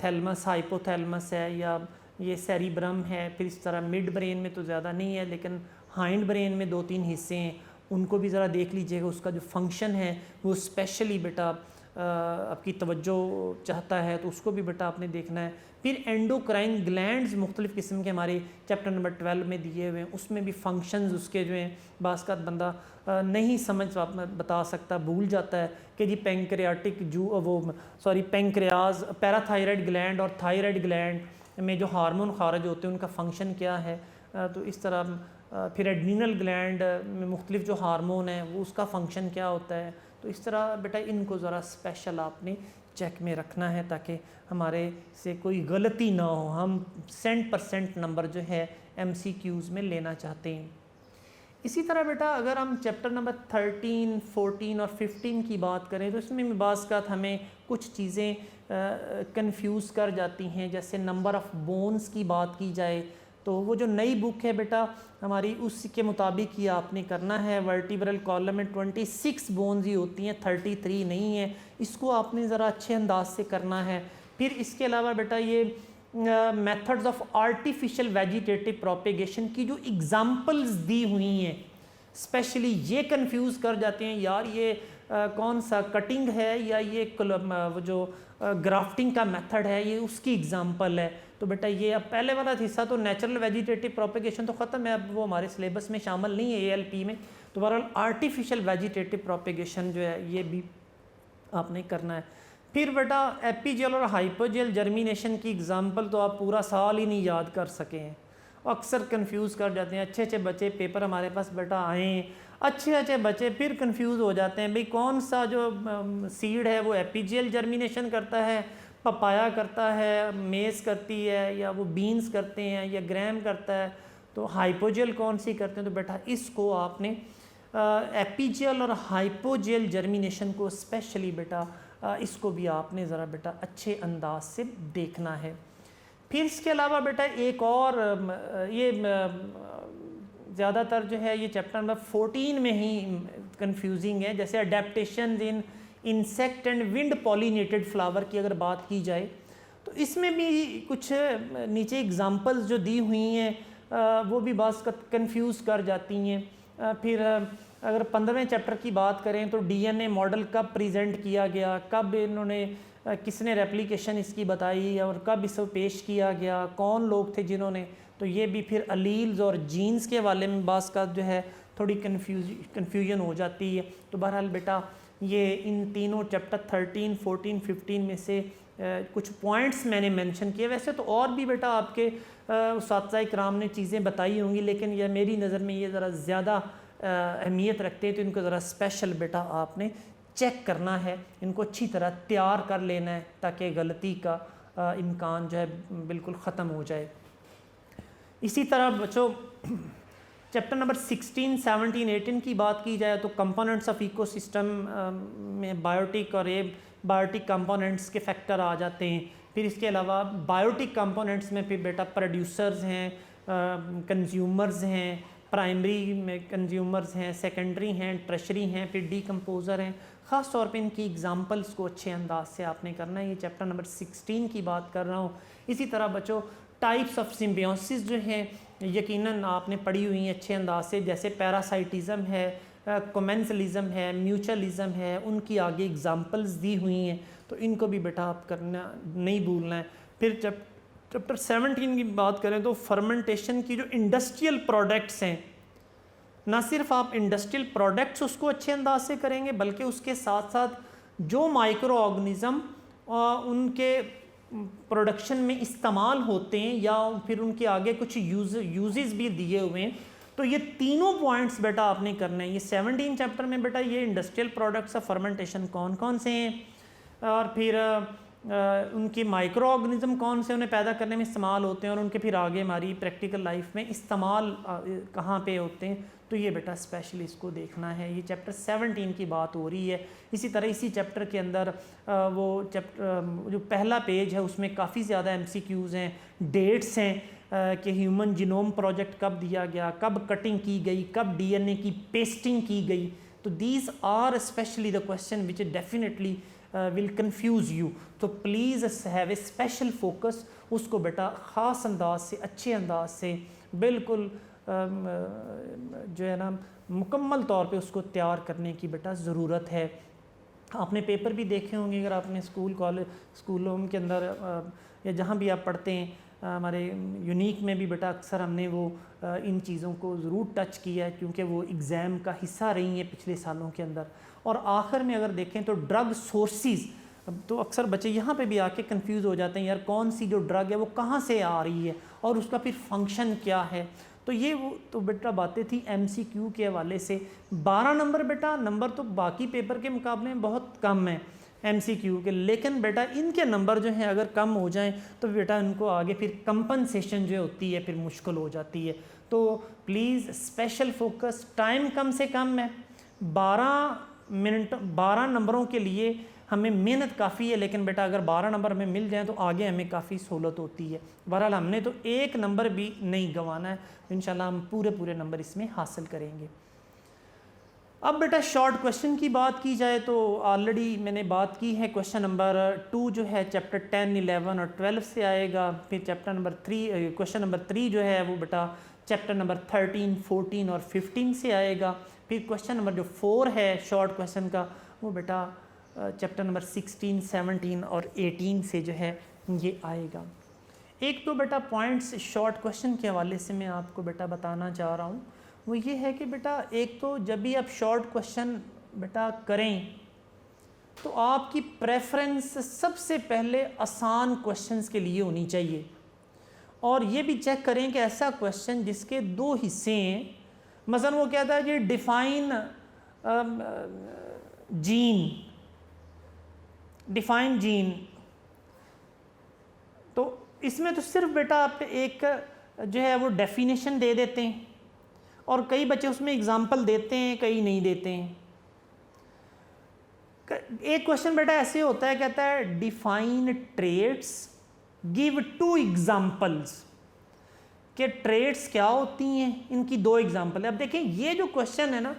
थैलमस, हाइपोथैलमस है, या ये सेरिब्रम है। फिर इस तरह मिड ब्रेन में तो ज़्यादा नहीं है, लेकिन हाइंड ब्रेन में 2-3 हिस्से हैं, उनको भी ज़रा देख लीजिएगा। उसका जो फंक्शन है वो स्पेशली बेटा आपकी तवज्जो चाहता है, तो उसको भी बेटा आपने देखना है। फिर एंडोक्राइन ग्लैंड्स मुख्तलिफ़ किस्म के हमारे चैप्टर नंबर 12 में दिए हुए हैं, उसमें भी फंक्शंस उसके जो हैं बास्कत बंदा नहीं समझ बता सकता, भूल जाता है कि जी पैंक्रियाज, पैराथायराइड ग्लैंड और थायराइड ग्लैंड में जो हार्मोन खारिज होते हैं उनका फंक्शन क्या है। तो इस तरह फिर एड्रीनल ग्लैंड में मुख्तलिफ जो हार्मोन है वो उसका फंक्शन क्या होता है। तो इस तरह बेटा इनको ज़रा स्पेशल आपने चेक में रखना है ताकि हमारे से कोई गलती ना हो। हम 100% नंबर जो है MCQs में लेना चाहते हैं। इसी तरह बेटा अगर हम चैप्टर नंबर 13, 14 और 15 की बात करें तो इसमें भी बाज़ हमें कुछ चीज़ें कंफ्यूज कर जाती हैं। जैसे नंबर ऑफ़ बोन्स की बात की जाए तो वो जो नई बुक है बेटा हमारी, उसके मुताबिक ही आपने करना है। वर्टिब्रल कॉलम में 26 बोन्स ही होती हैं, 33 नहीं है। इसको आपने ज़रा अच्छे अंदाज से करना है। फिर इसके अलावा बेटा ये methods of artificial vegetative propagation की जो एग्जांपल्स दी हुई हैं, स्पेशली ये कंफ्यूज कर जाते हैं, यार ये कौन सा कटिंग है या ये जो ग्राफ्टिंग का मेथड है ये उसकी एग्जांपल है। तो बेटा ये अब पहले वाला हिस्सा तो नेचुरल वेजिटेटिव प्रोपेगेशन तो ख़त्म है, अब वो हमारे सिलेबस में शामिल नहीं है ALP में। तो बहरहाल आर्टिफिशियल वेजिटेटिव प्रोपेगेशन जो है ये भी आपने करना है। फिर बेटा एपीजेल और हाइपोजेल जर्मिनेशन की एग्जांपल तो आप पूरा साल ही नहीं याद कर सके हैं, अक्सर कंफ्यूज कर जाते हैं। अच्छे अच्छे बच्चे पेपर हमारे पास बेटा आए, अच्छे अच्छे बच्चे फिर कंफ्यूज हो जाते हैं, भाई कौन सा जो सीड है वो एपीजेल जर्मिनेशन करता है, पपाया करता है, मेज़ करती है, या वो बीन्स करते हैं, या ग्रैम करता है, तो हाइपोजेल कौन सी करते हैं। तो बेटा इसको आपने एपीजेल और हाइपोजेल जर्मिनेशन को स्पेशली बेटा इसको भी आपने ज़रा बेटा अच्छे अंदाज से देखना है। फिर इसके अलावा बेटा एक और ये ज़्यादातर जो है ये चैप्टर नंबर 14 में ही कंफ्यूजिंग है। जैसे adaptation in insect and wind pollinated flower की अगर बात की जाए तो इसमें भी कुछ नीचे एग्जांपल्स जो दी हुई हैं वो भी बास कंफ्यूज कर जाती हैं। फिर अगर 15वें चैप्टर की बात करें तो DNA मॉडल कब प्रेजेंट किया गया, कब इन्होंने किसने रेप्लिकेशन इसकी बताई और कब इसको पेश किया गया, कौन लोग थे जिन्होंने, तो ये भी फिर अलील्स और जीन्स के वाले में बास का जो है थोड़ी कन्फ्यूजन हो जाती है। तो बहरहाल बेटा ये इन तीनों चैप्टर 13, 14, 15 में से कुछ पॉइंट्स मैंने मेंशन किए। वैसे तो और भी बेटा आपके उस्ताद इकराम ने चीज़ें बताई होंगी, लेकिन यह मेरी नज़र में ये ज़रा ज़्यादा अहमियत रखते हैं, तो इनको ज़रा स्पेशल बेटा आपने चेक करना है, इनको अच्छी तरह तैयार कर लेना है ताकि गलती का इम्कान जो है बिल्कुल ख़त्म हो जाए। इसी तरह बच्चों चैप्टर नंबर 16, 17, 18 की बात की जाए तो कंपोनेंट्स ऑफ इकोसिस्टम में बायोटिक और ये बायोटिक कंपोनेंट्स के फैक्टर आ जाते हैं। फिर इसके अलावा बायोटिक कंपोनेंट्स में फिर बेटा प्रोड्यूसर्स हैं, कंज्यूमर्स हैं, प्राइमरी में कंज्यूमर्स हैं, सेकेंडरी हैं, ट्रेशरी हैं, फिर डीकम्पोज़र हैं। ख़ास तौर पे इनकी एग्जांपल्स को अच्छे अंदाज से आपने करना है। ये चैप्टर नंबर 16 की बात कर रहा हूँ। इसी तरह बच्चों टाइप्स ऑफ सिम्बियोसिस जो हैं यकीनन आपने पढ़ी हुई हैं अच्छे अंदाज से, जैसे पैरासाइटिज़म है, कोमेंसलिज्म है, म्यूचुअलिज्म है, उनकी आगे एग्जांपल्स दी हुई हैं, तो इनको भी बेटा आप करना नहीं भूलना है। फिर जब चैप्टर 17 की बात करें तो फर्मेंटेशन की जो इंडस्ट्रियल प्रोडक्ट्स हैं, ना सिर्फ आप इंडस्ट्रियल प्रोडक्ट्स उसको अच्छे अंदाज से करेंगे बल्कि उसके साथ साथ जो माइक्रो ऑर्गेनिज़म उनके प्रोडक्शन में इस्तेमाल होते हैं या फिर उनके आगे कुछ यूजेस भी दिए हुए हैं, तो ये तीनों पॉइंट्स बेटा आपने करने हैं। ये 17 चैप्टर में बेटा ये इंडस्ट्रियल प्रोडक्ट्स ऑफ फर्मेंटेशन कौन कौन से हैं और फिर उनके माइक्रो ऑर्गेनिज्म कौन से उन्हें पैदा करने में इस्तेमाल होते हैं और उनके फिर आगे हमारी प्रैक्टिकल लाइफ में इस्तेमाल कहाँ पे होते हैं, तो ये बेटा स्पेशली इसको देखना है। ये चैप्टर 17 की बात हो रही है। इसी तरह इसी चैप्टर के अंदर वो चैप्टर जो पहला पेज है उसमें काफ़ी ज़्यादा MCQs हैं, डेट्स हैं कि ह्यूमन जीनोम प्रोजेक्ट कब दिया गया, कब कटिंग की गई, कब DNA की पेस्टिंग की गई। तो these are specially the question which definitely will confuse you. तो please have a special focus, उसको बेटा ख़ास अंदाज से, अच्छे अंदाज से, बिल्कुल जो है ना मुकम्मल तौर पे उसको तैयार करने की बेटा ज़रूरत है। आपने पेपर भी देखे होंगे अगर आपने स्कूलों के अंदर या जहाँ भी आप पढ़ते हैं, हमारे यूनिक में भी बेटा अक्सर हमने वो इन चीज़ों को ज़रूर टच किया है क्योंकि वो एग्ज़ाम का हिस्सा रही हैं पिछले सालों के अंदर। और आखिर में अगर देखें तो ड्रग सोर्सेज, तो अक्सर बच्चे यहाँ पे भी आके कंफ्यूज हो जाते हैं, यार कौन सी जो ड्रग है वो कहाँ से आ रही है और उसका फिर फंक्शन क्या है। तो ये वो तो बेटा बातें थी MCQ के हवाले से। 12 नंबर बेटा, नंबर तो बाकी पेपर के मुकाबले में बहुत कम है MCQ के, लेकिन बेटा इनके नंबर जो हैं अगर कम हो जाएं तो बेटा इनको आगे फिर कंपनसेशन जो होती है फिर मुश्किल हो जाती है। तो प्लीज़ स्पेशल फोकस, टाइम कम से कम है, 12 नंबरों के लिए हमें मेहनत काफ़ी है, लेकिन बेटा अगर 12 नंबर हमें मिल जाएँ तो आगे हमें काफ़ी सहूलत होती है। बहरहाल हमने तो एक नंबर भी नहीं गंवाना है, इंशाल्लाह हम पूरे नंबर इसमें हासिल करेंगे। अब बेटा शॉर्ट क्वेश्चन की बात की जाए तो ऑलरेडी मैंने बात की है। क्वेश्चन नंबर 2 जो है चैप्टर 10, 11 और 12 से आएगा। फिर क्वेश्चन नंबर 3 जो है वो बेटा चैप्टर नंबर 13, 14 और 15 से आएगा। फिर क्वेश्चन नंबर जो 4 है शॉर्ट क्वेश्चन का वो बेटा चैप्टर नंबर 16, 17 और 18 से जो है ये आएगा। एक तो बेटा पॉइंट्स शॉर्ट क्वेश्चन के हवाले से मैं आपको बेटा बताना चाह रहा हूँ, वो ये है कि बेटा एक तो जब भी आप शॉर्ट क्वेश्चन बेटा करें तो आपकी प्रेफरेंस सबसे पहले आसान क्वेश्चंस के लिए होनी चाहिए, और ये भी चेक करें कि ऐसा क्वेश्चन जिसके 2 हिस्से हैं। मसलन वो कहता है कि डिफाइन जीन, तो इसमें तो सिर्फ बेटा आप एक जो है वो डेफिनेशन दे देते हैं और कई बच्चे उसमें एग्जाम्पल देते हैं, कई नहीं देते हैं। एक क्वेश्चन बेटा ऐसे होता है, कहता है डिफाइन ट्रेट्स, गिव 2 एग्जाम्पल्स, कि ट्रेट्स क्या होती हैं, इनकी 2 एग्जाम्पल है। अब देखें ये जो क्वेश्चन है ना,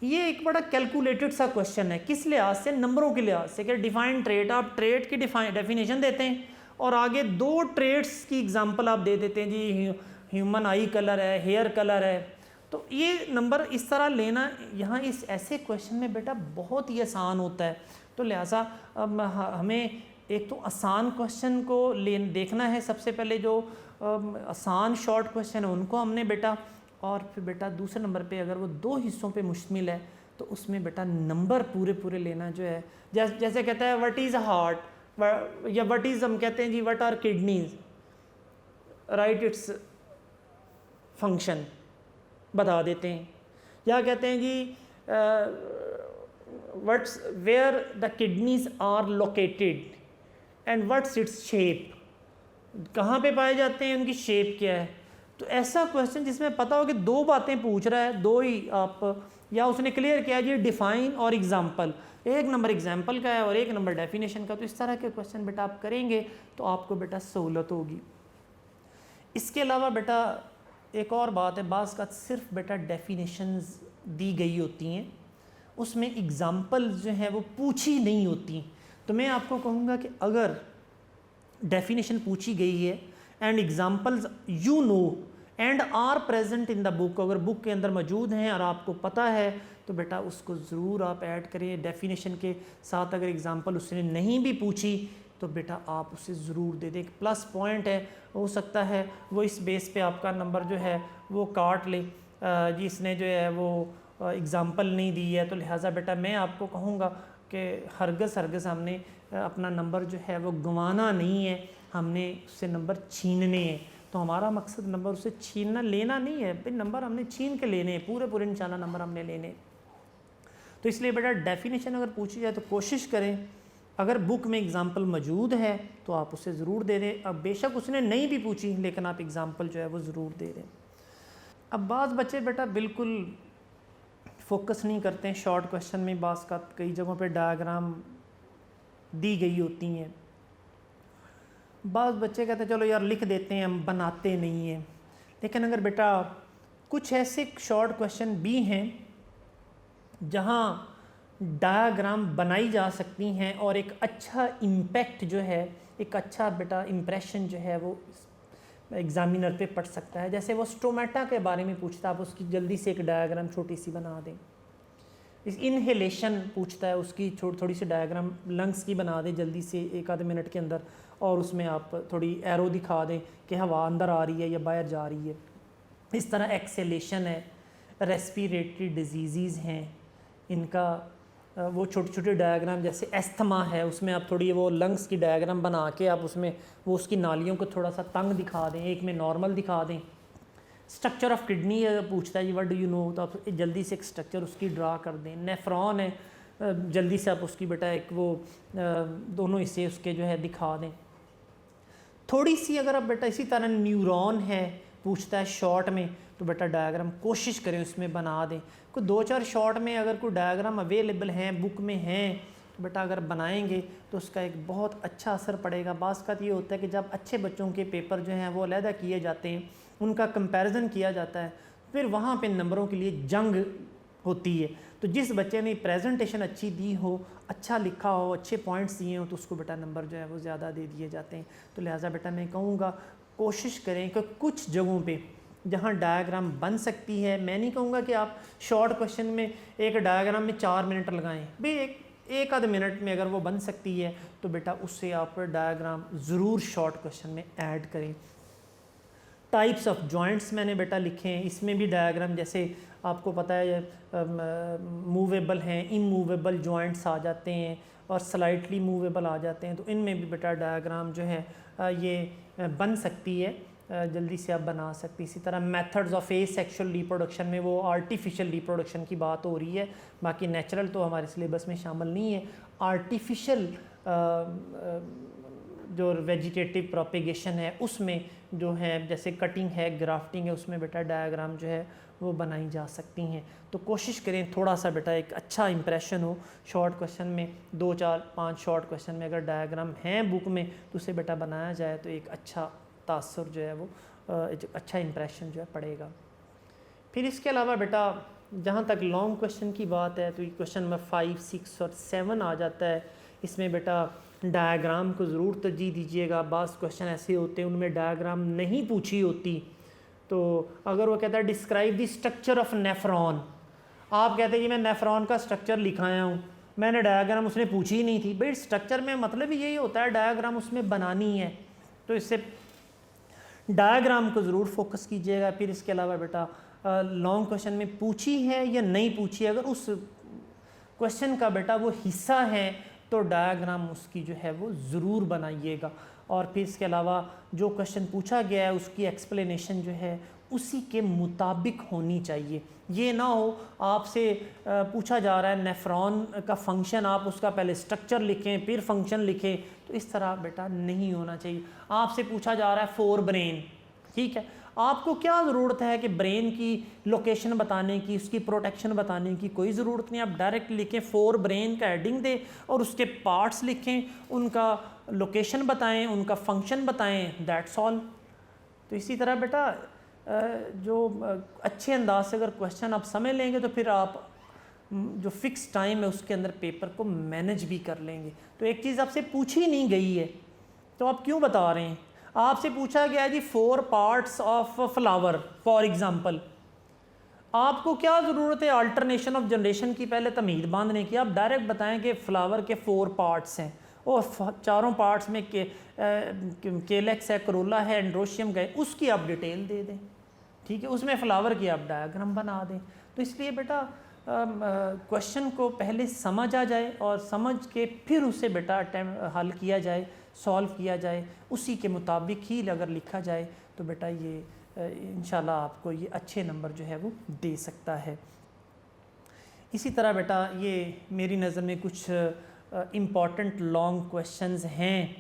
ये एक बड़ा कैलकुलेटेड सा क्वेश्चन है। किस लिहाज से? नंबरों के लिहाज से, कि डिफाइन ट्रेट, आप ट्रेट की डेफिनेशन देते हैं और आगे 2 ट्रेट्स की एग्जांपल आप दे देते हैं, जी ह्यूमन आई कलर है, हेयर कलर है। तो ये नंबर इस तरह लेना यहाँ इस ऐसे क्वेश्चन में बेटा बहुत ही आसान होता है। तो लिहाजा हमें एक तो आसान क्वेश्चन को देखना है सबसे पहले, जो आसान शॉर्ट क्वेश्चन है उनको हमने बेटा, और फिर बेटा दूसरे नंबर पे अगर वो 2 हिस्सों पे मुश्तमिल है तो उसमें बेटा नंबर पूरे लेना जो है। जैसे कहता है व्हाट इज़ हार्ट, या व्हाट इज़, हम कहते हैं जी what are kidneys, right its function बता देते हैं। या कहते हैं जी what's where the kidneys are located and what's its shape, कहाँ पे पाए जाते हैं, उनकी शेप क्या है। तो ऐसा क्वेश्चन जिसमें पता हो कि 2 बातें पूछ रहा है, 2 ही आप, या उसने क्लियर किया जी डिफाइन और एग्जाम्पल, 1 नंबर एग्जाम्पल का है और 1 नंबर डेफिनेशन का। तो इस तरह के क्वेश्चन बेटा आप करेंगे तो आपको बेटा सहूलत होगी। इसके अलावा बेटा एक और बात है, बाज़ का सिर्फ बेटा डेफिनेशंस दी गई होती हैं, उसमें एग्जाम्पल्स जो हैं वो पूछी नहीं होती। तो मैं आपको कहूँगा कि अगर डेफिनेशन पूछी गई है and examples you know and are present in the book, अगर बुक के अंदर मौजूद हैं और आपको पता है तो बेटा उसको ज़रूर आप ऐड करें डेफिनेशन के साथ। अगर एग्जाम्पल उसने नहीं भी पूछी तो बेटा आप उसे ज़रूर दे दें। प्लस पॉइंट है, हो सकता है वो इस बेस पे आपका नंबर जो है वो काट ले, जिसने जो है वो एग्ज़ाम्पल नहीं दी है। तो लिहाजा बेटा मैं आपको कहूँगा कि हरगज़ हमने अपना नंबर जो है वो गंवाना नहीं है, हमने उससे नंबर छीनने हैं। तो हमारा मकसद नंबर उससे छीनना लेना नहीं है भाई, नंबर हमने छीन के लेने हैं, पूरे पूरे इंशाल्लाह नंबर हमने लेने। तो इसलिए बेटा डेफिनेशन अगर पूछी जाए तो कोशिश करें, अगर बुक में एग्ज़ाम्पल मौजूद है तो आप उसे ज़रूर दे दें। अब बेशक उसने नहीं भी पूछी लेकिन आप एग्ज़ाम्पल जो है वो ज़रूर दे दें। अब बाज़ बच्चे बेटा बिल्कुल फोकस नहीं करते हैं शॉर्ट क्वेश्चन में, बाज़ का कई जगहों पे डायग्राम दी गई होती हैं, बाज़ बच्चे कहते हैं चलो यार लिख देते हैं, हम बनाते नहीं हैं। लेकिन अगर बेटा कुछ ऐसे शॉर्ट क्वेश्चन भी हैं जहाँ डायग्राम बनाई जा सकती हैं और एक अच्छा इम्पैक्ट जो है, एक अच्छा बेटा इम्प्रेशन जो है वो एग्ज़ामिनर पे पड़ सकता है। जैसे वो स्टोमेटा के बारे में पूछता है, आप उसकी जल्दी से एक डायग्राम छोटी सी बना दें। इस इनहेलेशन पूछता है, उसकी थोड़ी सी डायग्राम लंग्स की बना दें जल्दी से एक आधे मिनट के अंदर, और उसमें आप थोड़ी एरो दिखा दें कि हवा अंदर आ रही है या बाहर जा रही है। इस तरह एक्सेलेशन है, रेस्पिरेटरी डिजीज़ हैं, इनका वो छोटे छोटे डायग्राम, जैसे एस्थमा है उसमें आप थोड़ी वो लंग्स की डायग्राम बना के आप उसमें वो उसकी नालियों को थोड़ा सा तंग दिखा दें, एक में नॉर्मल दिखा दें। स्ट्रक्चर ऑफ किडनी पूछता है जी व्हाट डू यू नो, तो आप जल्दी से एक स्ट्रक्चर उसकी ड्रा कर दें। नेफ्रॉन है, जल्दी से आप उसकी बेटा एक वो दोनों हिस्से उसके जो है दिखा दें। थोड़ी सी अगर आप बेटा इसी तरह न्यूरॉन है पूछता है शॉर्ट में, तो बेटा डायग्राम कोशिश करें उसमें बना दें। कोई 2-4 शॉर्ट में अगर कोई डायग्राम अवेलेबल हैं, बुक में हैं, तो बेटा अगर बनाएंगे तो उसका एक बहुत अच्छा असर पड़ेगा। बाज़ का ये होता है कि जब अच्छे बच्चों के पेपर जो हैं वो अलहदा किए जाते हैं, उनका कंपैरिजन किया जाता है, फिर वहाँ पे नंबरों के लिए जंग होती है। तो जिस बच्चे ने प्रेजेंटेशन अच्छी दी हो, अच्छा लिखा हो, अच्छे पॉइंट्स दिए हो, तो उसको बेटा नंबर जो है वो ज़्यादा दे दिए जाते हैं। तो लिहाजा बेटा मैं कहूँगा कोशिश करें कि कुछ जगहों पे जहाँ डायग्राम बन सकती है, मैं नहीं कहूँगा कि आप शॉर्ट क्वेश्चन में एक डायग्राम में 4 मिनट लगाएं भाई, एक आध मिनट में अगर वो बन सकती है तो बेटा उससे आप डायग्राम ज़रूर शॉर्ट क्वेश्चन में ऐड करें। टाइप्स ऑफ जॉइंट्स मैंने बेटा लिखे हैं, इसमें भी डायग्राम जैसे आपको पता है मूवेबल हैं, इमूवेबल जॉइंट्स आ जाते हैं और स्लाइटली मूवेबल आ जाते हैं, तो इनमें भी बेटा डायग्राम जो है ये बन सकती है, जल्दी से आप बना सकती। इसी तरह मेथड्स ऑफ एसेक्सुअल रिप्रोडक्शन में वो आर्टिफिशियल रिप्रोडक्शन की बात हो रही है, बाकी नेचुरल तो हमारे सिलेबस में शामिल नहीं है। आर्टिफिशियल जो वेजिटेटिव प्रोपेगेशन है उसमें जो है जैसे कटिंग है, ग्राफ्टिंग है, उसमें बेटा डायग्राम जो है वो बनाई जा सकती हैं। तो कोशिश करें थोड़ा सा बेटा एक अच्छा इंप्रेशन हो शॉर्ट क्वेश्चन में, 2, 4, 5 शॉर्ट क्वेश्चन में अगर डायग्राम हैं बुक में तो उसे बेटा बनाया जाए तो एक अच्छा तासुर जो है वो अच्छा इंप्रेशन जो है पड़ेगा। फिर इसके अलावा बेटा जहाँ तक लॉन्ग क्वेश्चन की बात है तो ये क्वेश्चन नंबर 5, 6 और 7 आ जाता है। इसमें बेटा डायग्राम को ज़रूर तरजीह दीजिएगा। बाज़ क्वेश्चन ऐसे होते हैं उनमें डायग्राम नहीं पूछी होती, तो अगर वो कहता है describe the structure of nephron, आप कहते हैं कि मैं नेफ्रॉन का स्ट्रक्चर लिखाया हूँ, मैंने डायग्राम उसने पूछी ही नहीं थी। भाई स्ट्रक्चर में मतलब यही होता है डायग्राम उसमें बनानी है, तो इससे डायग्राम को ज़रूर फोकस कीजिएगा। फिर इसके अलावा बेटा लॉन्ग क्वेश्चन में पूछी है या नहीं पूछी, अगर उस क्वेश्चन का बेटा वो हिस्सा है तो डायग्राम उसकी जो है वो ज़रूर बनाइएगा। और फिर इसके अलावा जो क्वेश्चन पूछा गया है उसकी एक्सप्लेनेशन जो है उसी के मुताबिक होनी चाहिए। ये ना हो आपसे पूछा जा रहा है नेफ्रॉन का फंक्शन, आप उसका पहले स्ट्रक्चर लिखें फिर फंक्शन लिखें, तो इस तरह बेटा नहीं होना चाहिए। आपसे पूछा जा रहा है फोर ब्रेन, ठीक है, आपको क्या ज़रूरत है कि ब्रेन की लोकेशन बताने की, उसकी प्रोटेक्शन बताने की कोई ज़रूरत नहीं। आप डायरेक्ट लिखें फोर ब्रेन का हेडिंग दें और उसके पार्ट्स लिखें, उनका लोकेशन बताएं, उनका फंक्शन बताएं, दैट्स ऑल। तो इसी तरह बेटा जो अच्छे अंदाज से अगर क्वेश्चन आप समझ लेंगे तो फिर आप जो फिक्स टाइम है उसके अंदर पेपर को मैनेज भी कर लेंगे। तो एक चीज़ आपसे पूछी नहीं गई है तो आप क्यों बता रहे हैं। आपसे पूछा गया है जी 4 parts of flower for example, आपको क्या ज़रूरत है अल्टरनेशन ऑफ जनरेशन की पहले तमीद बांधने की। आप डायरेक्ट बताएं कि फ्लावर के 4 पार्ट्स हैं और चारों पार्ट्स में केलेक्स है, करोला है, एंड्रोशियम का है, उसकी आप डिटेल दे दें, ठीक है, उसमें फ्लावर की आप डायग्राम बना दें। तो इसलिए बेटा क्वेश्चन को पहले समझ आ जाए और समझ के फिर उसे बेटा हल किया जाए, सॉल्व किया जाए, उसी के मुताबिक ही अगर लिखा जाए तो बेटा ये इंशाल्लाह आपको ये अच्छे नंबर जो है वो दे सकता है। इसी तरह बेटा ये मेरी नज़र में कुछ इम्पॉर्टेंट लॉन्ग क्वेश्चंस हैं,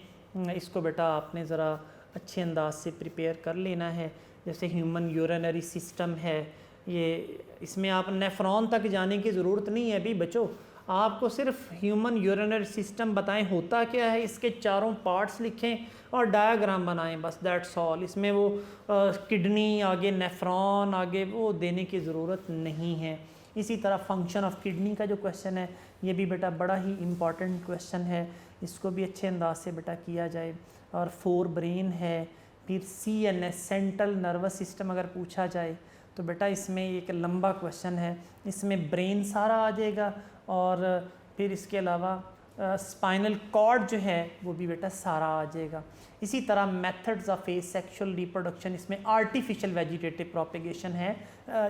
इसको बेटा आपने ज़रा अच्छे अंदाज से प्रिपेयर कर लेना है। जैसे ह्यूमन यूरिनरी सिस्टम है, ये इसमें आप नेफ्रॉन तक जाने की ज़रूरत नहीं है अभी बच्चों, आपको सिर्फ ह्यूमन यूरिनरी सिस्टम बताएं होता क्या है, इसके चारों पार्ट्स लिखें और डायग्राम बनाएं, बस दैट्स ऑल। इसमें वो किडनी आगे नेफ्रॉन आगे वो देने की ज़रूरत नहीं है। इसी तरह फंक्शन ऑफ किडनी का जो क्वेश्चन है ये भी बेटा बड़ा ही इम्पॉर्टेंट क्वेश्चन है, इसको भी अच्छे अंदाज से बेटा किया जाए। और फोर ब्रेन है, फिर CNS सेंट्रल नर्वस सिस्टम अगर पूछा जाए तो बेटा इसमें एक लंबा क्वेश्चन है, इसमें ब्रेन सारा आ जाएगा और फिर इसके अलावा स्पाइनल कॉर्ड जो है वो भी बेटा सारा आ जाएगा। इसी तरह मेथड्स ऑफ सेक्सुअल रिप्रोडक्शन, इसमें आर्टिफिशियल वेजिटेटिव प्रोपेगेशन है,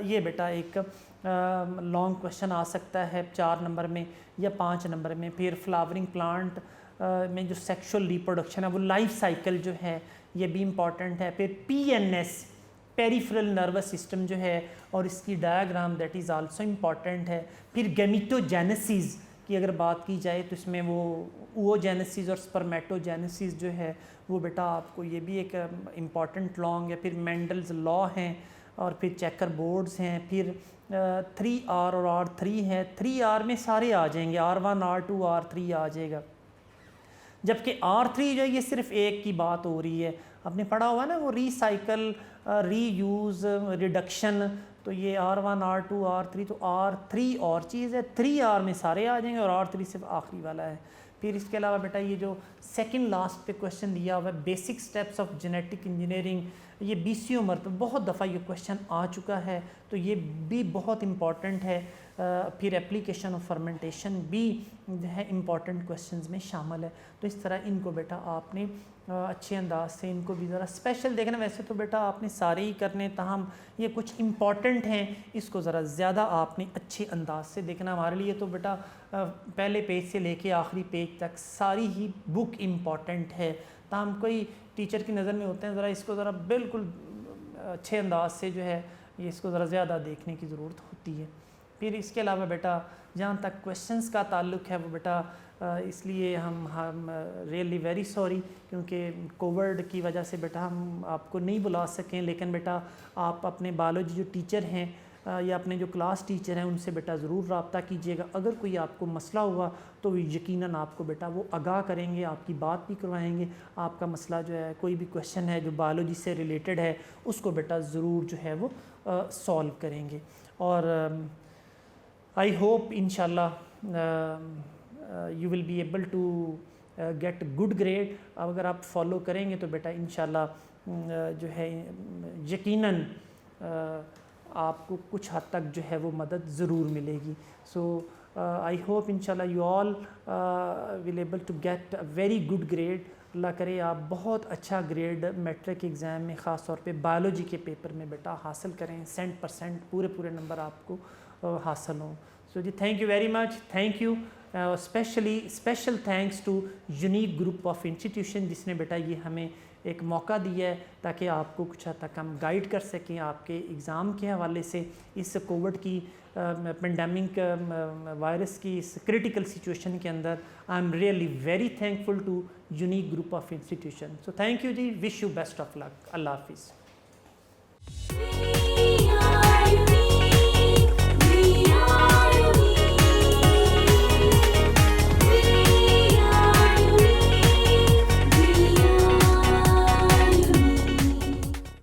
ये बेटा एक लॉन्ग क्वेश्चन आ सकता है 4 नंबर में या 5 नंबर में। फिर फ्लावरिंग प्लांट में जो सेक्सुअल रिप्रोडक्शन है वो लाइफ साइकिल जो है ये भी इम्पॉर्टेंट है। फिर PNS पेरिफेरल नर्वस सिस्टम जो है और इसकी diagram that is also important है। फिर गैमेटोजेनेसिस की अगर बात की जाए तो इसमें वो oogenesis और स्पर्मेटोजेनेसिस जो है वो बेटा आपको ये भी एक इम्पॉर्टेंट लॉन्ग है। फिर मेंडल्स लॉ हैं और फिर चेकर बोर्ड्स हैं। फिर 3R और R3 है, 3R में सारे आ जाएंगे, R1 R2 R3 आ जाएगा, जबकि R3 जो है ये सिर्फ एक की बात हो रही है। आपने पढ़ा हुआ ना वो रिसाइकल, रीयूज़, रिडक्शन, तो ये R1 R2 R3, तो R3 और चीज़ है, 3R में सारे आ जाएंगे और R3 सिर्फ आखिरी वाला है। फिर इसके अलावा बेटा ये जो सेकंड लास्ट पे क्वेश्चन दिया हुआ है basic steps of genetic engineering, ये 20वीं मरतबा बहुत दफ़ा ये क्वेश्चन आ चुका है, तो ये भी बहुत इम्पॉर्टेंट है। फिर एप्लीकेशन ऑफ फर्मेंटेशन भी है इम्पॉर्टेंट क्वेश्चंस में शामिल है। तो इस तरह इनको बेटा आपने अच्छे अंदाज से इनको भी ज़रा स्पेशल देखना। वैसे तो बेटा आपने सारे ही करने, ताहम ये कुछ इम्पॉर्टेंट हैं, इसको ज़रा ज़्यादा आपने अच्छे अंदाज से देखना। हमारे लिए तो बेटा पहले पेज से लेके आखिरी पेज तक सारी ही बुक इम्पॉर्टेंट है, ताहम कोई टीचर की नज़र में होते हैं ज़रा इसको ज़रा बिल्कुल अच्छे अंदाज से जो है ये इसको ज़रा ज़्यादा देखने की ज़रूरत होती है। फिर इसके अलावा बेटा जहाँ तक क्वेश्चंस का ताल्लुक़ है वो बेटा इसलिए हम रियली वेरी सॉरी, क्योंकि कोविड की वजह से बेटा हम आपको नहीं बुला सकें, लेकिन बेटा आप अपने बायोलॉजी जो टीचर हैं या अपने जो क्लास टीचर हैं उनसे बेटा ज़रूर रब्ता कीजिएगा। अगर कोई आपको मसला हुआ तो यकीनन आपको बेटा वो आगाह करेंगे, आपकी बात भी करवाएंगे। आपका मसला जो है, कोई भी क्वेश्चन है जो बायोलॉजी से रिलेटेड है, उसको बेटा ज़रूर जो है वो सॉल्व करेंगे। और आई होप इंशाल्लाह you will be able to get good grade. अगर आप फॉलो करेंगे तो बेटा इंशाल्लाह जो है यकीनन आपको कुछ हद तक जो है वो मदद ज़रूर मिलेगी। सो आई होप इंशाल्लाह you all will able to get a very good grade. अल्लाह करे आप बहुत अच्छा ग्रेड मैट्रिक एग्ज़ाम में ख़ास तौर पे बायोलॉजी के पेपर में बेटा हासिल करें, 100% पूरे नंबर आपको हासिल हों। सो जी thank you very much, thank you. Special thanks to unique group of institution जिसने बेटा ये हमें एक मौका दिया है ताकि आपको कुछ हद तक हम गाइड कर सकें आपके एग्ज़ाम के हवाले से। इस कोविड की पेंडेमिक वायरस की इस क्रिटिकल सिचुएशन के अंदर I am really very thankful to unique group of institution. So thank you जी, wish you best of luck. अल्लाह हाफिज़।